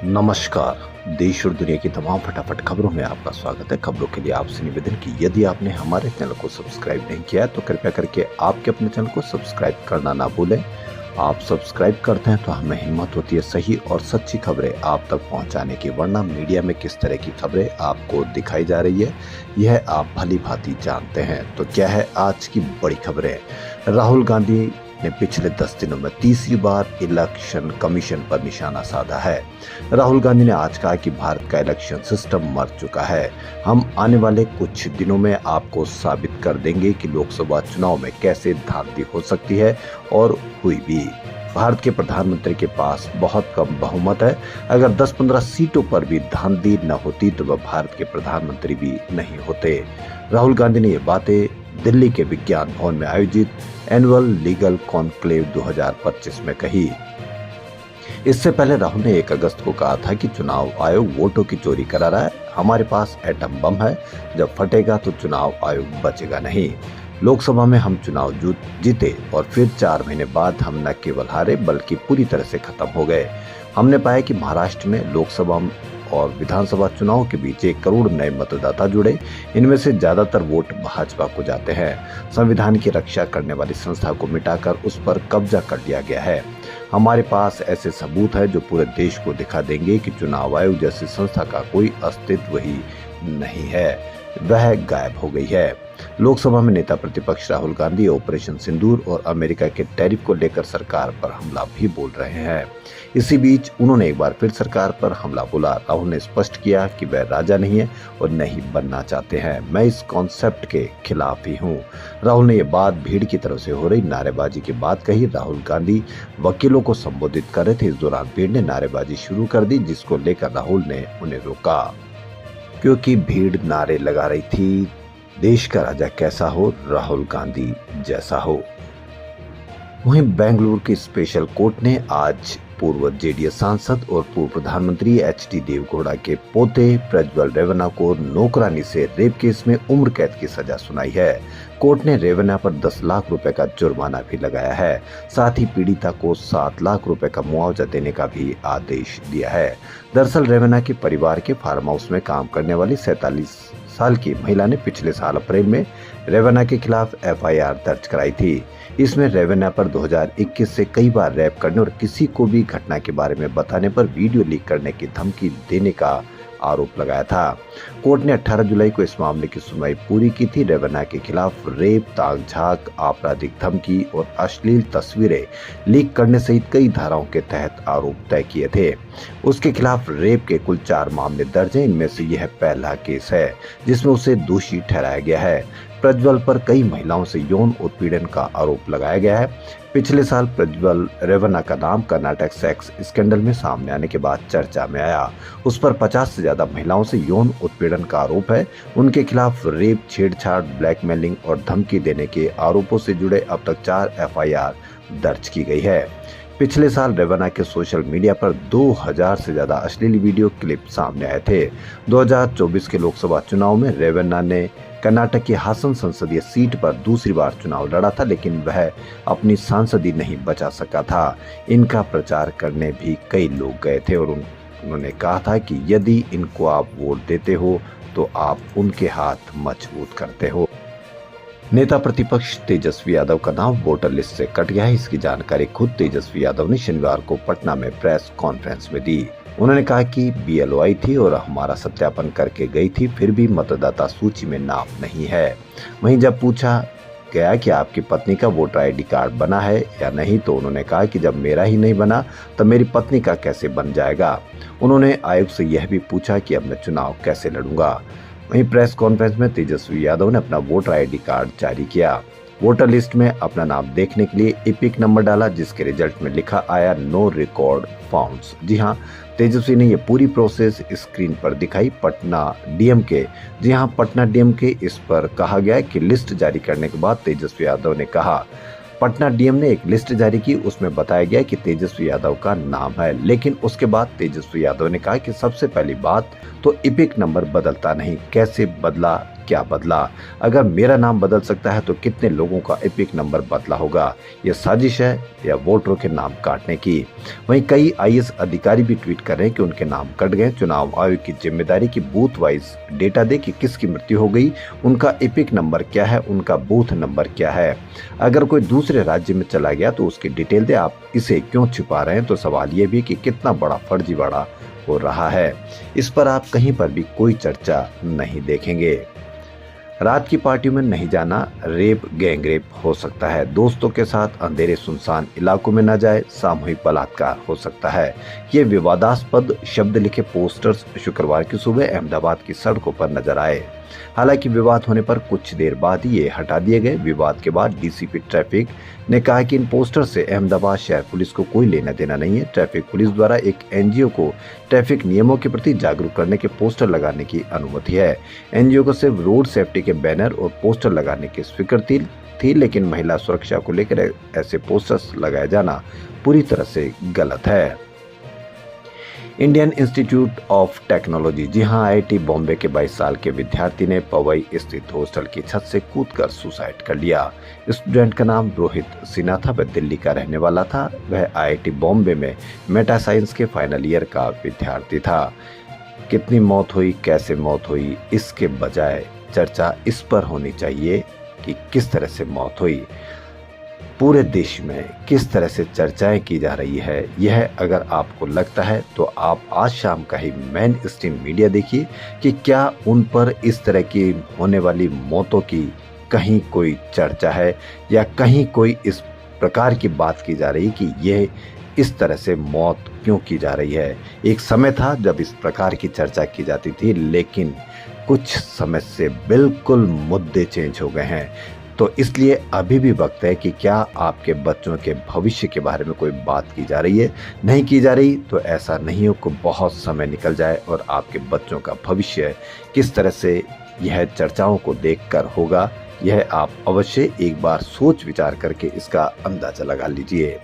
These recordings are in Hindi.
नमस्कार। देश और दुनिया की तमाम फटाफट खबरों में आपका स्वागत है। खबरों के लिए आपसे निवेदन कि यदि आपने हमारे चैनल को सब्सक्राइब नहीं किया है तो कृपया करके आपके अपने चैनल को सब्सक्राइब करना ना भूलें। आप सब्सक्राइब करते हैं तो हमें हिम्मत होती है सही और सच्ची खबरें आप तक पहुंचाने की, वरना मीडिया में किस तरह की खबरें आपको दिखाई जा रही है यह आप भली भांति जानते हैं। तो क्या है आज की बड़ी खबरें। राहुल गांधी ने पिछले 10 दिनों में तीसरी बार इलेक्शन कमीशन पर निशाना साधा है। राहुल गांधी ने आज कहा कि भारत का इलेक्शन सिस्टम मर चुका है। हम आने वाले कुछ दिनों में आपको साबित कर देंगे कि लोकसभा चुनाव में कैसे धांधली हो सकती है, और हुई भी। भारत के प्रधानमंत्री के पास बहुत कम बहुमत है। अगर 10-15 सीटों पर भी धांधली न होती तो वह भारत के प्रधानमंत्री भी नहीं होते। राहुल गांधी ने ये बातें दिल्ली के विज्ञान भवन में आयोजित एनुअल लीगल कॉन्क्लेव 2025 में कही। इससे पहले राहुल ने 1 अगस्त को कहा था कि चुनाव आयोग वोटों की चोरी करा रहा है। हमारे पास एटम बम है, जब फटेगा तो चुनाव आयोग बचेगा नहीं। लोकसभा में हम चुनाव जीते और फिर 4 महीने बाद हम न केवल हारे बल्कि पूरी तरह से खत्म हो गए। हमने पाया कि महाराष्ट्र में लोकसभा और विधानसभा चुनाव के बीच 1 करोड़ नए मतदाता जुड़े। इनमें से ज्यादातर वोट भाजपा को जाते हैं। संविधान की रक्षा करने वाली संस्था को मिटाकर उस पर कब्जा कर लिया गया है। हमारे पास ऐसे सबूत है जो पूरे देश को दिखा देंगे कि चुनाव आयोग जैसी संस्था का कोई अस्तित्व ही नहीं है, वह गायब हो गई है। लोकसभा में नेता प्रतिपक्ष राहुल गांधी ऑपरेशन सिंदूर और अमेरिका के टैरिफ को लेकर सरकार पर हमला भी बोल रहे हैं। इसी बीच उन्होंने एक बार फिर सरकार पर हमला बोला। राहुल ने स्पष्ट किया कि वह राजा नहीं है और नहीं बनना चाहते हैं। मैं इस कॉन्सेप्ट के खिलाफ ही हूँ। राहुल ने यह बात भीड़ की तरफ से हो रही नारेबाजी के बाद कही। राहुल गांधी वकीलों को संबोधित कर रहे थे। इस दौरान भीड़ ने नारेबाजी शुरू कर दी, जिसको लेकर राहुल ने उन्हें रोका, क्योंकि भीड़ नारे लगा रही थी, देश का राजा कैसा हो, राहुल गांधी जैसा हो। वहीं बेंगलुरु की स्पेशल कोर्ट ने आज पूर्व जेडीएस सांसद और पूर्व प्रधानमंत्री एचडी देवगौड़ा के पोते प्रज्वल रेवन्ना को नौकरानी से रेप केस में उम्र कैद की सजा सुनाई है। कोर्ट ने रेवन्ना पर 10 लाख रुपए का जुर्माना भी लगाया है। साथ ही पीड़िता को 7 लाख रुपए का मुआवजा देने का भी आदेश दिया है। दरअसल रेवन्ना के परिवार के फार्म हाउस में काम करने वाली 47 साल की महिला ने पिछले साल अप्रैल में रेवन्ना के खिलाफ एफआईआर दर्ज कराई थी। इसमें रेवन्ना पर 2021 से कई बार रैप करने और किसी को भी घटना के बारे में बताने पर वीडियो लीक करने की धमकी देने का आरोप लगाया था। कोर्ट ने 18 जुलाई को इस मामले की सुनवाई पूरी की थी। रेवन्ना के खिलाफ रेप, ताक झाक, आपराधिक धमकी और अश्लील तस्वीरें लीक करने सहित कई धाराओं के तहत आरोप तय किए थे। उसके खिलाफ रेप के कुल 4 मामले दर्ज हैं। इनमें से यह पहला केस है जिसमें उसे दोषी ठहराया गया है। प्रज्वल पर कई महिलाओं से यौन उत्पीड़न का आरोप लगाया गया है। पिछले साल प्रज्वल रेवन्ना का नाम कर्नाटक सेक्स स्कैंडल में सामने आने के बाद चर्चा में आया। उस पर 50 से ज्यादा महिलाओं से यौन उत्पीड़न का आरोप है। उनके खिलाफ रेप, छेड़छाड़, ब्लैकमेलिंग और धमकी देने के आरोपों से जुड़े अब तक 4 एफआईआर दर्ज की गई है। पिछले साल रेवन्ना के सोशल मीडिया पर 2000 से ज्यादा अश्लील वीडियो क्लिप सामने आए थे। 2024 के लोकसभा चुनाव में रेवन्ना ने कर्नाटक की हासन संसदीय सीट पर दूसरी बार चुनाव लड़ा था, लेकिन वह अपनी सांसदी नहीं बचा सका था। इनका प्रचार करने भी कई लोग गए थे और उन्होंने कहा था कि यदि इनको आप वोट देते हो तो आप उनके हाथ मजबूत करते हो। नेता प्रतिपक्ष तेजस्वी यादव का नाम वोटर लिस्ट से कट गया है। इसकी जानकारी खुद तेजस्वी यादव ने शनिवार को पटना में प्रेस कॉन्फ्रेंस में दी। उन्होंने कहा कि बीएलओ आई थी और हमारा सत्यापन करके गई थी, फिर भी मतदाता सूची में नाम नहीं है। वहीं जब पूछा गया कि आपकी पत्नी का वोटर आईडी कार्ड बना है या नहीं, तो उन्होंने कहा कि जब मेरा ही नहीं बना तो मेरी पत्नी का कैसे बन जाएगा। उन्होंने आयोग से यह भी पूछा कि अब मैं चुनाव कैसे लड़ूंगा। वहीं प्रेस कॉन्फ्रेंस में तेजस्वी यादव ने अपना वोटर आईडी कार्ड जारी किया। वोटर लिस्ट में अपना नाम देखने के लिए एपिक नंबर डाला, जिसके रिजल्ट में लिखा आया नो रिकॉर्ड फाउंड्स। जी हां, तेजस्वी ने ये पूरी प्रोसेस स्क्रीन पर दिखाई। पटना डीएम के इस पर कहा गया कि लिस्ट जारी करने के बाद तेजस्वी यादव ने कहा, पटना डीएम ने एक लिस्ट जारी की, उसमें बताया गया कि तेजस्वी यादव का नाम है, लेकिन उसके बाद तेजस्वी यादव ने कहा कि सबसे पहली बात तो एपिक नंबर बदलता नहीं, कैसे बदला क्या बदला? अगर मेरा नाम बदल सकता है तो कितने लोगों का एपिक नंबर बदला होगा? यह साजिश है या वोटरों के नाम काटने की? वहीं कई आईएएस अधिकारी भी ट्वीट कर रहे हैं कि उनके नाम कट गए। चुनाव आयोग की जिम्मेदारी की बूथ वाइज डेटा दे कि किसकी मृत्यु हो गई, उनका एपिक नंबर क्या है, उनका बूथ नंबर क्या है। अगर कोई दूसरे राज्य में चला गया तो उसकी डिटेल दे। आप इसे क्यों छिपा रहे हैं? तो सवाल यह भी कि कितना बड़ा फर्जीवाड़ा हो रहा है। इस पर आप कहीं पर भी कोई चर्चा नहीं देखेंगे। रात की पार्टियों में नहीं जाना, रेप गैंग रेप हो सकता है। दोस्तों के साथ अंधेरे सुनसान इलाकों में न जाए, सामूहिक बलात्कार हो सकता है। ये विवादास्पद शब्द लिखे पोस्टर्स शुक्रवार की सुबह अहमदाबाद की सड़कों पर नजर आए। हालांकि विवाद होने पर कुछ देर बाद ही ये हटा दिए गए। विवाद के बाद डीसीपी ट्रैफिक ने कहा कि इन पोस्टर से अहमदाबाद शहर पुलिस को कोई लेना देना नहीं है। ट्रैफिक पुलिस द्वारा एक एनजीओ को ट्रैफिक नियमों के प्रति जागरूक करने के पोस्टर लगाने की अनुमति है। एनजीओ को सिर्फ रोड सेफ्टी के बैनर और पोस्टर लगाने की स्वीकृति थी, लेकिन महिला सुरक्षा को लेकर ऐसे पोस्टर्स लगाया जाना पूरी तरह से गलत है। इंडियन इंस्टीट्यूट ऑफ टेक्नोलॉजी, जी हां, आईआईटी बॉम्बे के 22 साल के विद्यार्थी ने पवई स्थित हॉस्टल की छत से कूदकर सुसाइड कर लिया। स्टूडेंट का नाम रोहित सिन्हा था। वह दिल्ली का रहने वाला था। वह आईआईटी बॉम्बे में मेटा साइंस के फाइनल ईयर का विद्यार्थी था। कितनी मौत हुई, कैसे मौत हुई, इसके बजाय चर्चा इस पर होनी चाहिए कि किस तरह से मौत हुई। पूरे देश में किस तरह से चर्चाएं की जा रही है, यह अगर आपको लगता है तो आप आज शाम का ही मेन स्ट्रीम मीडिया देखिए कि क्या उन पर इस तरह की होने वाली मौतों की कहीं कोई चर्चा है या कहीं कोई इस प्रकार की बात की जा रही है कि यह इस तरह से मौत क्यों की जा रही है। एक समय था जब इस प्रकार की चर्चा की जाती थी, लेकिन कुछ समय से बिल्कुल मुद्दे चेंज हो गए हैं। तो इसलिए अभी भी वक्त है कि क्या आपके बच्चों के भविष्य के बारे में कोई बात की जा रही है। नहीं की जा रही तो ऐसा नहीं हो कि बहुत समय निकल जाए और आपके बच्चों का भविष्य किस तरह से यह चर्चाओं को देखकर होगा, यह आप अवश्य एक बार सोच विचार करके इसका अंदाजा लगा लीजिए।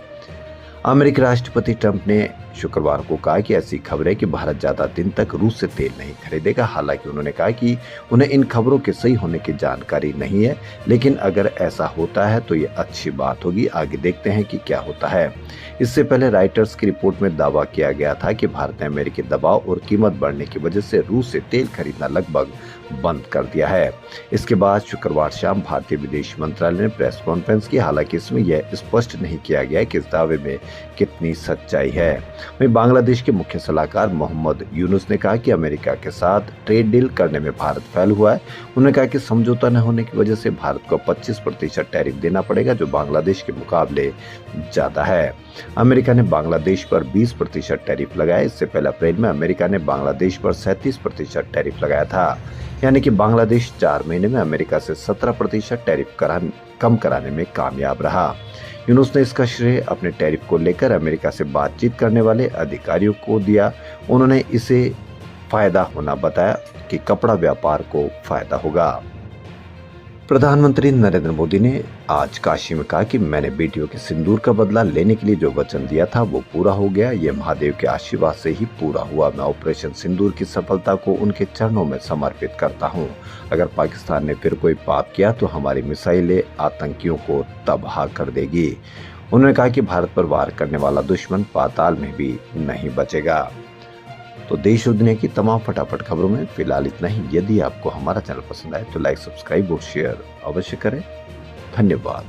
अमेरिकी राष्ट्रपति ट्रंप ने शुक्रवार को कहा कि ऐसी खबरें कि भारत ज्यादा दिन तक रूस से तेल नहीं खरीदेगा। हालांकि उन्होंने कहा कि उन्हें इन खबरों के सही होने की जानकारी नहीं है, लेकिन अगर ऐसा होता है तो ये अच्छी बात होगी। आगे देखते हैं कि क्या होता है। इससे पहले राइटर्स की रिपोर्ट में दावा किया गया था कि भारत ने अमेरिकी दबाव और कीमत बढ़ने की वजह से रूस से तेल खरीदना लगभग बंद कर दिया है। इसके बाद शुक्रवार शाम भारतीय विदेश मंत्रालय ने प्रेस कॉन्फ्रेंस की। हालांकि इसमें यह स्पष्ट नहीं किया गया कि इस दावे में कितनी सच्चाई है। वहीं बांग्लादेश के मुख्य सलाहकार मोहम्मद यूनुस ने कहा कि अमेरिका के साथ ट्रेड डील करने में भारत फेल हुआ है। उन्होंने कहा कि समझौता न होने की वजह से भारत को 25% टैरिफ देना पड़ेगा, जो बांग्लादेश के मुकाबले ज्यादा है। अमेरिका ने बांग्लादेश पर 20% टैरिफ लगाया। इससे पहले अप्रैल में अमेरिका ने बांग्लादेश पर 37% टैरिफ लगाया था। यानी कि बांग्लादेश 4 महीने में अमेरिका से 17% टैरिफ कम कराने में कामयाब रहा। यूनुस ने इसका श्रेय अपने टैरिफ को लेकर अमेरिका से बातचीत करने वाले अधिकारियों को दिया। उन्होंने इसे फायदा होना बताया कि कपड़ा व्यापार को फायदा होगा। प्रधानमंत्री नरेंद्र मोदी ने आज काशी में कहा कि मैंने बेटियों के सिंदूर का बदला लेने के लिए जो वचन दिया था वो पूरा हो गया। ये महादेव के आशीर्वाद से ही पूरा हुआ। मैं ऑपरेशन सिंदूर की सफलता को उनके चरणों में समर्पित करता हूँ। अगर पाकिस्तान ने फिर कोई पाप किया तो हमारी मिसाइलें आतंकियों को तबाह कर देगी। उन्होंने कहा कि भारत पर वार करने वाला दुश्मन पाताल में भी नहीं बचेगा। तो देश और दुनिया की तमाम फटाफट खबरों में फिलहाल इतना ही। यदि आपको हमारा चैनल पसंद आए तो लाइक, सब्सक्राइब और शेयर अवश्य करें। धन्यवाद।